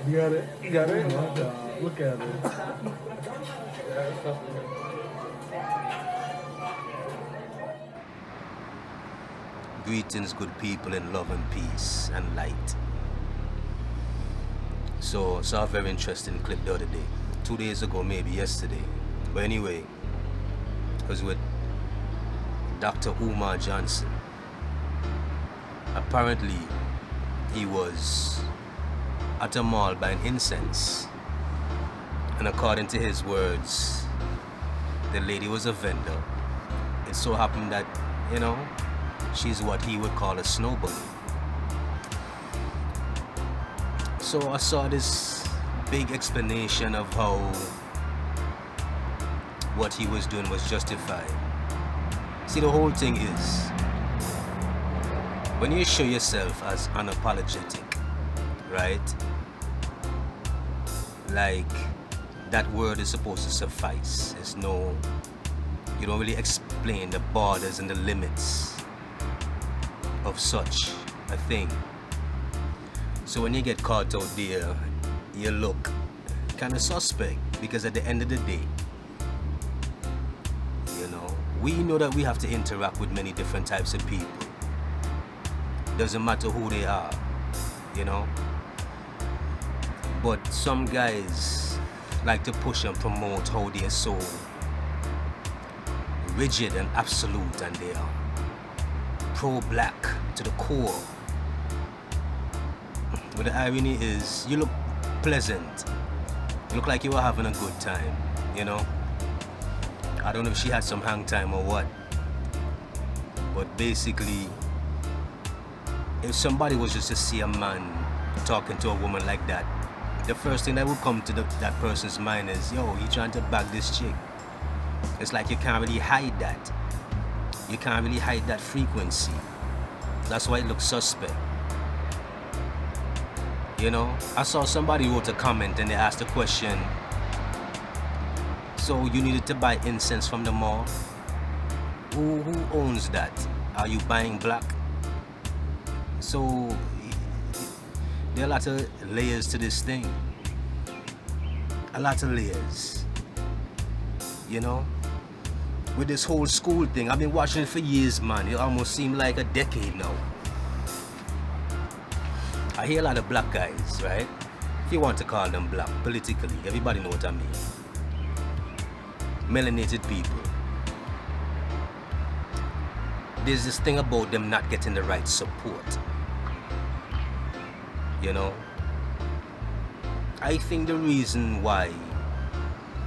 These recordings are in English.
You got it? You got it? Look at it. Greetings, good people, in love and peace and light. So, I saw a very interesting clip the other day. 2 days ago, maybe yesterday. But anyway, it was with Dr. Umar Johnson. Apparently, he was at a mall buying incense. And according to his words, the lady was a vendor. It so happened that, she's what he would call a Snowbunny. So I saw this big explanation of how what he was doing was justified. See, the whole thing is, when you show yourself as unapologetic, right? Like, that word is supposed to suffice. You don't really explain the borders and the limits of such a thing. So when you get caught out there, you look kind of suspect, because at the end of the day, we know that we have to interact with many different types of people. Doesn't matter who they are, But some guys like to push and promote how they're so rigid and absolute, and they are pro-black to the core. But the irony is, you look pleasant. You look like you were having a good time, I don't know if she had some hang time or what. But basically, if somebody was just to see a man talking to a woman like that, the first thing that would come to that person's mind is, yo, he trying to bag this chick. It's like you can't really hide that. You can't really hide that frequency. That's why it looks suspect. I saw somebody wrote a comment and they asked a question. So you needed to buy incense from the mall? Who owns that? Are you buying black? So there are a lot of layers to this thing. A lot of layers. With this whole school thing, I've been watching it for years, man. It almost seemed like a decade now. I hear a lot of black guys, right? If you want to call them black, politically, everybody know what I mean. Melanated people. There's this thing about them not getting the right support. I think the reason why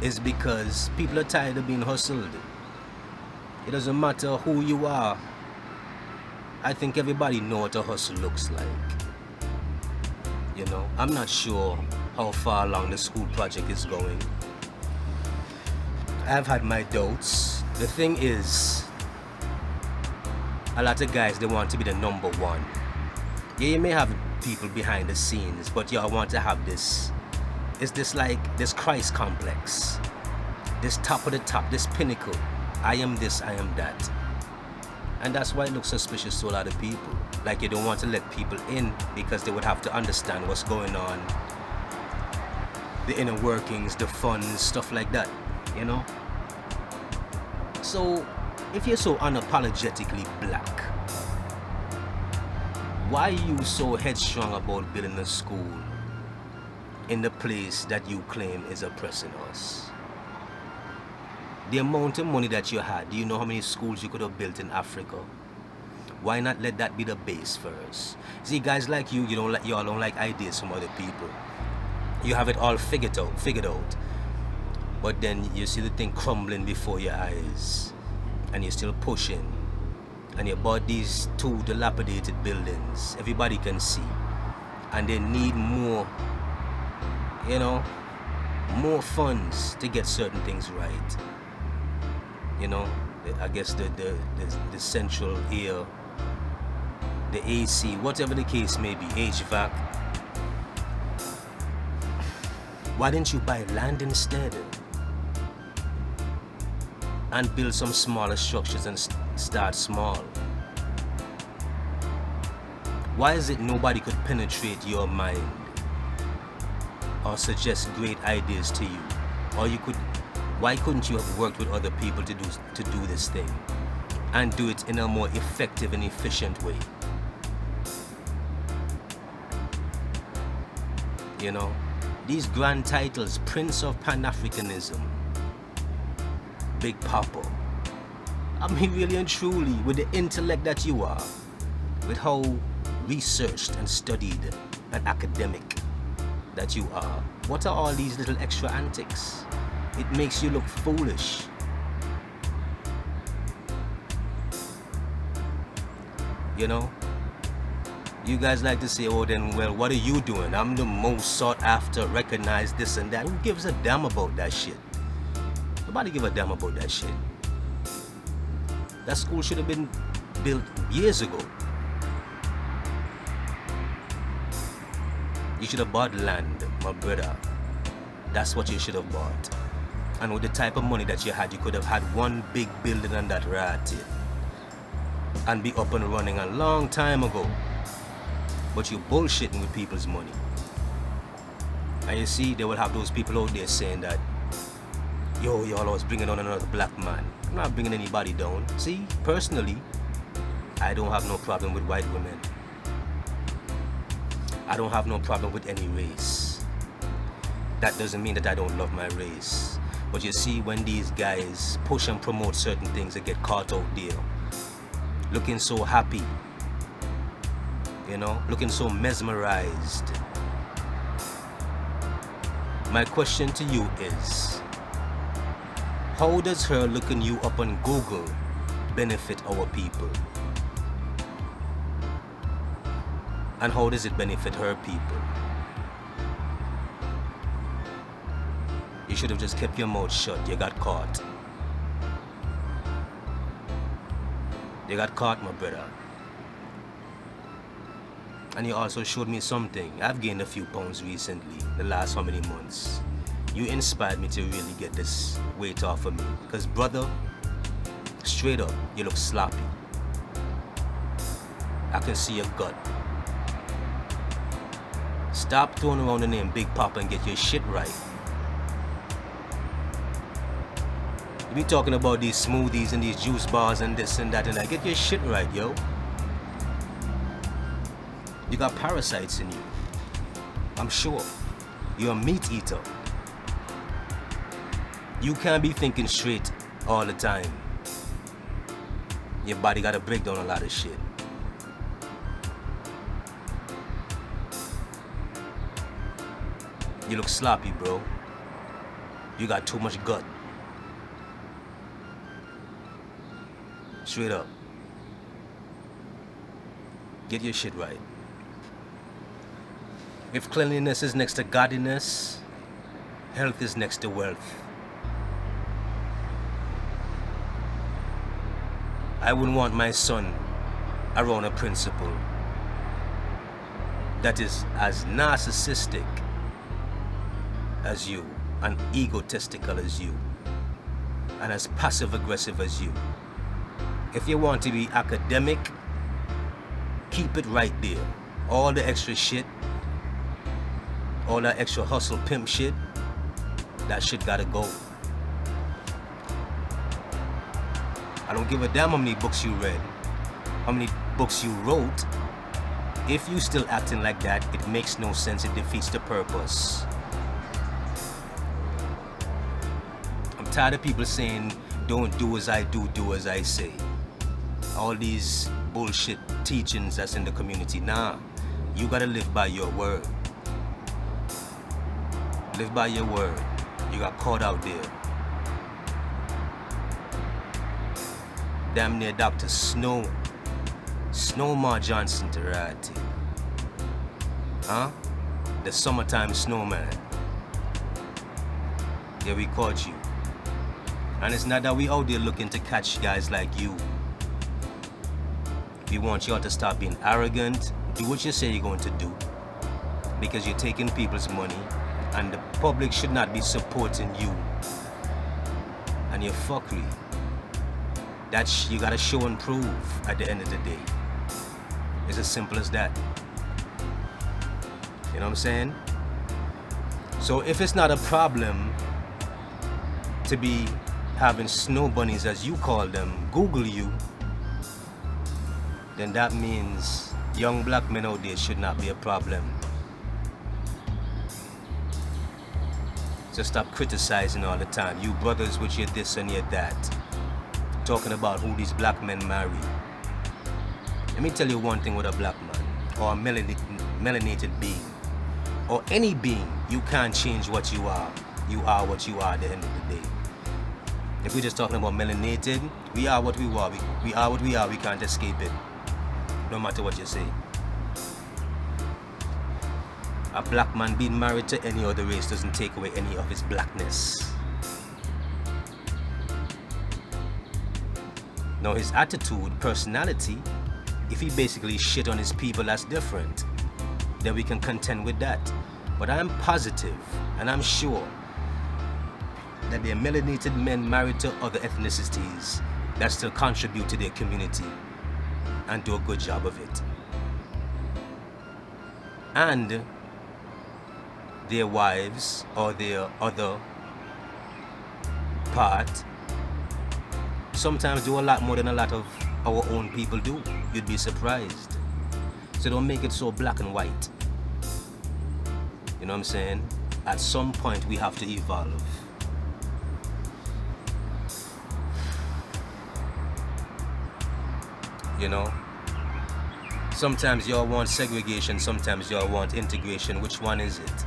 is because people are tired of being hustled. It doesn't matter who you are. I think everybody knows what a hustle looks like. I'm not sure how far along the school project is going. I've had my doubts. The thing is, a lot of guys, they want to be the number one. Yeah, you may have people behind the scenes, but y'all want to have this. It's this Christ complex. This top of the top, this pinnacle. I am this, I am that. And that's why it looks suspicious to a lot of people. Like you don't want to let people in because they would have to understand what's going on. The inner workings, the funds, stuff like that, So, if you're so unapologetically black, why are you so headstrong about building a school in the place that you claim is oppressing us? The amount of money that you had, do you know how many schools you could have built in Africa? Why not let that be the base first? See, guys like you y'all don't like ideas from other people. You have it all figured out. But then you see the thing crumbling before your eyes. And you're still pushing. And you bought these 2 dilapidated buildings. Everybody can see. And they need more, more funds to get certain things right. I guess the central air, the AC, whatever the case may be, HVAC. Why didn't you buy land instead? And build some smaller structures and start small? Why is it nobody could penetrate your mind? or suggest great ideas to you. Or why couldn't you have worked with other people to do this thing and do it in a more effective and efficient way? You know, these grand titles, Prince of Pan-Africanism, Big Papa. I mean, really and truly, with the intellect that you are, with how researched and studied and academic that you are, what are all these little extra antics? It makes you look foolish. You know? You guys like to say, oh then, well, what are you doing? I'm the most sought after, recognized, this and that. Who gives a damn about that shit? Nobody give a damn about that shit. That school should have been built years ago. You should have bought land, my brother. That's what you should have bought. And with the type of money that you had, you could have had one big building on that right here and be up and running a long time ago. But you're bullshitting with people's money. And you see, they will have those people out there saying that, yo, y'all always bringing on another black man. I'm not bringing anybody down. See, personally, I don't have no problem with white women. I don't have no problem with any race. That doesn't mean that I don't love my race. But you see, when these guys push and promote certain things, they get caught out there, looking so happy, you know, looking so mesmerized. My question to you is, how does her looking you up on Google benefit our people? And how does it benefit her people? You should have just kept your mouth shut. You got caught. You got caught, my brother. And you also showed me something. I've gained a few pounds recently, the last how many months. You inspired me to really get this weight off of me. Because brother, straight up, you look sloppy. I can see your gut. Stop throwing around the name Big Papa and get your shit right. You be talking about these smoothies and these juice bars and this and that and that. Get your shit right, yo. You got parasites in you. I'm sure. You're a meat eater. You can't be thinking straight all the time. Your body gotta break down a lot of shit. You look sloppy, bro. You got too much gut. Straight up. Get your shit right. If cleanliness is next to godliness, health is next to wealth. I wouldn't want my son around a principal that is as narcissistic as you, and egotistical as you, and as passive-aggressive as you. If you want to be academic, keep it right there. All the extra shit, all that extra hustle pimp shit, that shit gotta go. I don't give a damn how many books you read, how many books you wrote. If you still acting like that, it makes no sense. It defeats the purpose. I'm tired of people saying, don't do as I do, do as I say. All these bullshit teachings that's in the community. Nah, you gotta live by your word. Live by your word. You got caught out there. Damn near Dr. Umar Johnson to right here. Huh? The summertime snowman. Yeah, we caught you. And it's not that we out there looking to catch guys like you. We want y'all to stop being arrogant. Do what you say you're going to do. Because you're taking people's money. And the public should not be supporting you. And your fuckery. You gotta show and prove at the end of the day. It's as simple as that. You know what I'm saying? So if it's not a problem to be having snow bunnies, as you call them, Google you, then that means young black men out there should not be a problem. So stop criticizing all the time. You brothers with your this and your that, talking about who these black men marry. Let me tell you one thing with a black man, or a melanated being, or any being, you can't change what you are. You are what you are at the end of the day. If we're just talking about melanated, we are what we are. We are what we are. We can't escape it, no matter what you say. A black man being married to any other race doesn't take away any of his blackness. Now his attitude, personality, if he basically shit on his people, that's different. Then we can contend with that. But I'm positive and I'm sure that there are melanated men married to other ethnicities that still contribute to their community and do a good job of it. And their wives or their other part sometimes do a lot more than a lot of our own people do. You'd be surprised. So don't make it so black and white. You know what I'm saying? At some point we have to evolve. You know? Sometimes y'all want segregation, sometimes y'all want integration. Which one is it?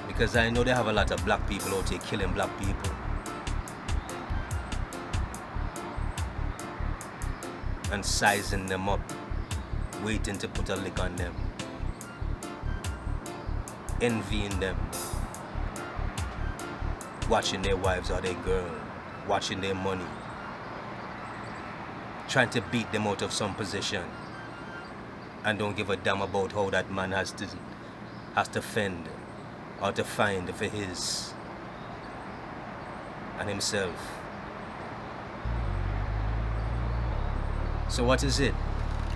Because I know they have a lot of black people out here killing black people. And sizing them up, waiting to put a lick on them. Envying them. Watching their wives or their girl. Watching their money. Trying to beat them out of some position. And don't give a damn about how that man has to fend or to find for his and himself. So what is it?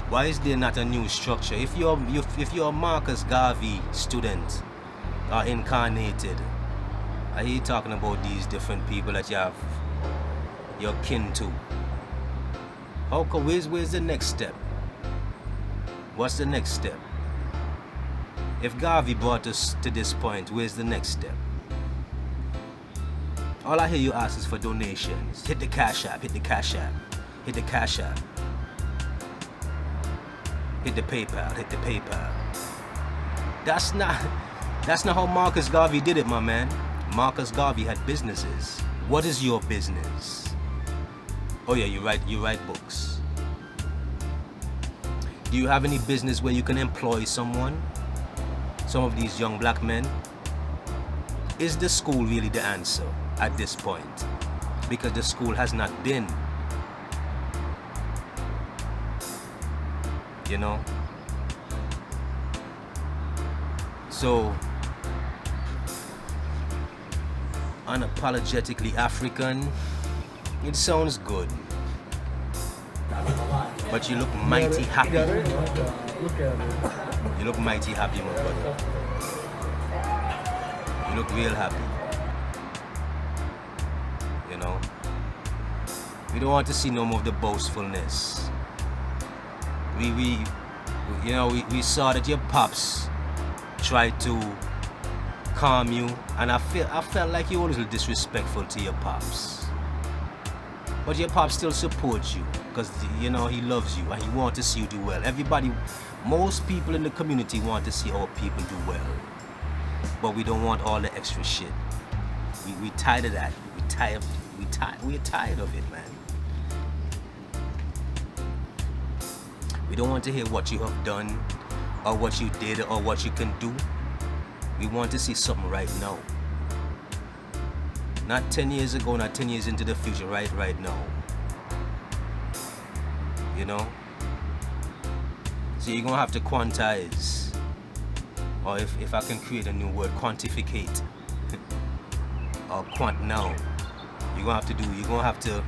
Why is there not a new structure? If you're a Marcus Garvey student or incarnated, I hear you talking about these different people that you're kin to. How come, where's the next step? What's the next step? If Garvey brought us to this point, where's the next step? All I hear you ask is for donations. Hit the Cashapp, hit the Cashapp, hit the Cashapp. Hit the PayPal, hit the PayPal. That's not how Marcus Garvey did it, my man. Marcus Garvey had businesses. What is your business? Oh yeah, you write books. Do you have any business where you can employ someone? Some of these young black men? Is the school really the answer at this point? Because the school has not been. You know? So, unapologetically African, it sounds good. But you look mighty happy. Look at it. You look mighty happy, my brother. You look real happy. You know? We don't want to see no more of the boastfulness. We saw that your pops tried to calm you, and I felt like you were a little disrespectful to your pops. But your pops still supports you, because he loves you and he wants to see you do well. Most people in the community want to see our people do well. But we don't want all the extra shit. We tired of that. We're tired of it, man. We don't want to hear what you have done, or what you did, or what you can do. We want to see something right now. Not 10 years ago, not 10 years into the future, right now. You know? So you're going to have to quantize. Or if I can create a new word, quantificate. Or quant now. You're going to have to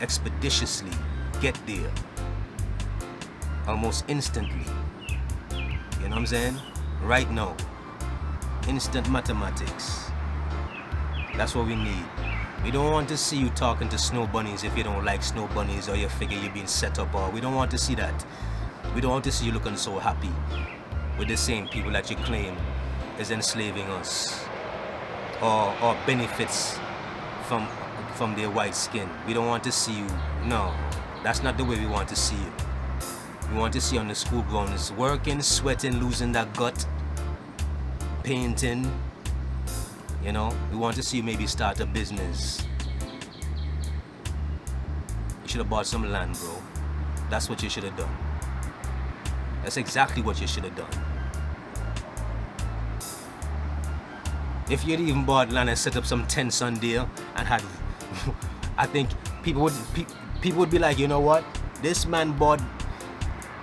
expeditiously get there. Almost instantly. You know what I'm saying? Right now. Instant mathematics. That's what we need. We don't want to see you talking to snow bunnies if you don't like snow bunnies or you figure you're being set up, or we don't want to see that. We don't want to see you looking so happy with the same people that you claim is enslaving us or benefits from their white skin. We don't want to see you. No, that's not the way we want to see you. We want to see you on the school grounds working, sweating, losing that gut, painting. You know, we want to see you maybe start a business. You should have bought some land, bro. That's what you should have done. That's exactly what you should have done. If you'd even bought land and set up some tents on there and had, I think people would be like, you know what? This man bought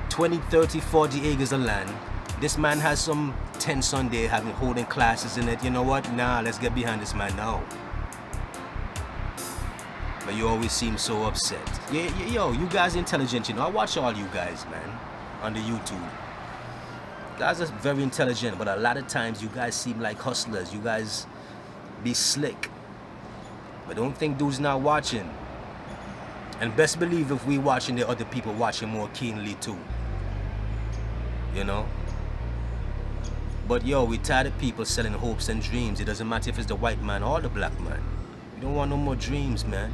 20, 30, 40 acres of land. This man has some tents on there holding classes in it. You know what? Nah, let's get behind this man now. But you always seem so upset. Yo, you guys intelligent, you know. I watch all you guys, man, on the YouTube. You guys are very intelligent, but a lot of times you guys seem like hustlers. You guys be slick. But don't think dude's not watching. And best believe if we watching, there are other people watching more keenly too. You know? But yo, we tired of people selling hopes and dreams. It doesn't matter if it's the white man or the black man. We don't want no more dreams, man.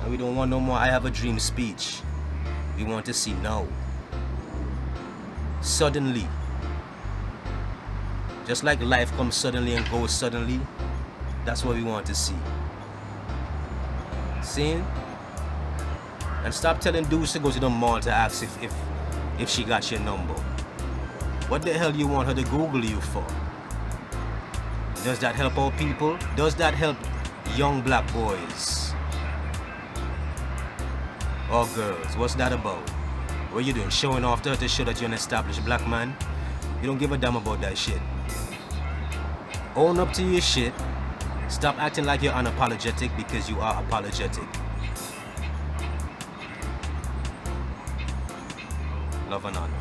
And we don't want no more I have a dream speech. We want to see now. Suddenly. Just like life comes suddenly and goes suddenly, that's what we want to see. Seeing? And stop telling dudes to go to the mall to ask if she got your number. What the hell you want her to Google you for? Does that help our people? Does that help young black boys? Or girls? What's that about? What you doing? Showing off to her to show that you're an established black man? You don't give a damn about that shit. Own up to your shit. Stop acting like you're unapologetic because you are apologetic. Love and honor.